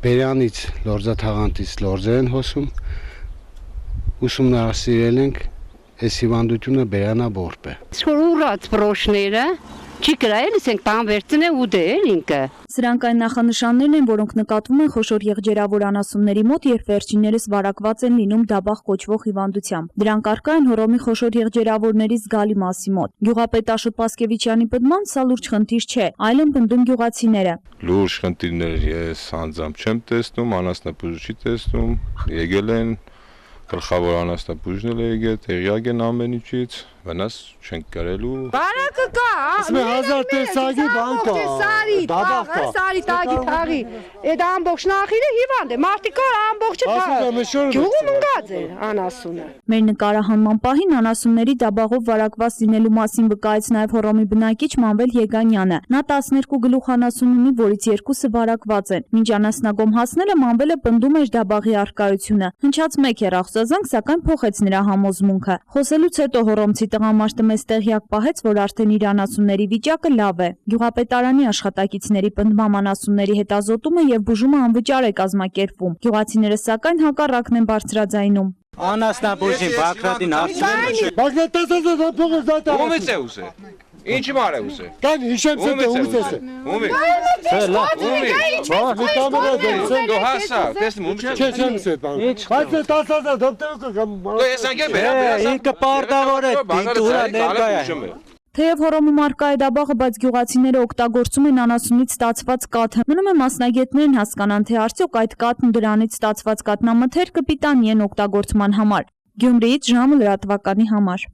Բերանից լորձաթաղանթից լորձեր են հոսում, ուսումնասիրել ենք այս հիվանդությունը բերանաբորբ է։ Սուրած բրոշները չի գրայել, ասենք բան վերցնե ու դեր ինքը։ Սրանք այն նախանշաններն են, որոնք նկատվում են խոշոր եղջերավոր անասունների մոտ, երբ վերջիններս վարակված են լինում դաբախ կոչվող հիվանդությամբ։ Դրանք առկա են Հռոմի խոշոր եղջերավորների զգալի մասի մոտ։ Գյուղապետ Աշոտ Պասկևիչյանի պնդմամբ սա լուրջ խնդիր չէ, այլ են պնդում գյուղացիները։ Լուրջ խնդիրներ ես անձամբ չեմ տեսնում, անասնապուժ չի տեսնում, եկել են գլխավոր անասնապուժն էլ է եկել, տեղյակ են ամեն ինչից, վնաս չենք կարելու։ Բարակը կա, Ասում 1000 տեսակի բան կա, դաբախ կա։ Սարի տագի թաղի, այդ ամբողջ նախիրը հիվանդ է, մարդիկը ամբողջը գյուղում ընկած է անասունը։ Մեր նկարահանման պահին անասունների դաբաղով վարակված լինելու մասին վկայեց նաև Հռոմի բնակիչ Մանվել Եգանյանը։ Նա 12 գլուխ անասուն ունի, որից 2-ը վարակված են։ Մինչ անասնագոմ հասնելը Մանվելը պնդում էր դաբաղի առկայությունը։ Հնչած մեկ էր աղսազանք, սակայն փոխեց նրա համոզմունքը։ Խոսելուց հետո հռոմցի տղամարդը մեզ տեղյակ պահեց, որ արդեն իր անասունների վիճակը լավ է։ Գյուղապետարանի աշխատակիցների պնդմամբ անասունների հետազոտումը եւ բուժումը անվճար է կազմակերպվում։ Գյուղացիները սակայն հակառակն են բարձրաձայնում։ Անասնապուժին Բաքրատին հարցնում Բաքրատ տեսած է փողը զատա։ Ո՞մից է ուզե։ Ինչի մարը ուզե։ Կան հիշեմ սեթը ումից է։ Ումից։ Դու հասա, տեսնում ումից է։ Չեմ սեթ բան։ Բայց 10000 դոկտորը կամ։ Դու ես անգամ բերա։ ինքը պարտավոր է, ինքը ներկայ է։ Թեև Հռոմում առկա է դաբախը, բայց գյուղացիները օգտագործում են անասունից ստացված կաթը։ Մնում է մասնագետներն հասկանան, թե արդյոք այդ կաթն ու դրանից ստացված կաթնամթերքը պիտանի են օգտագործման համար։ Գյումրիից Ժամը լրատվականի համար։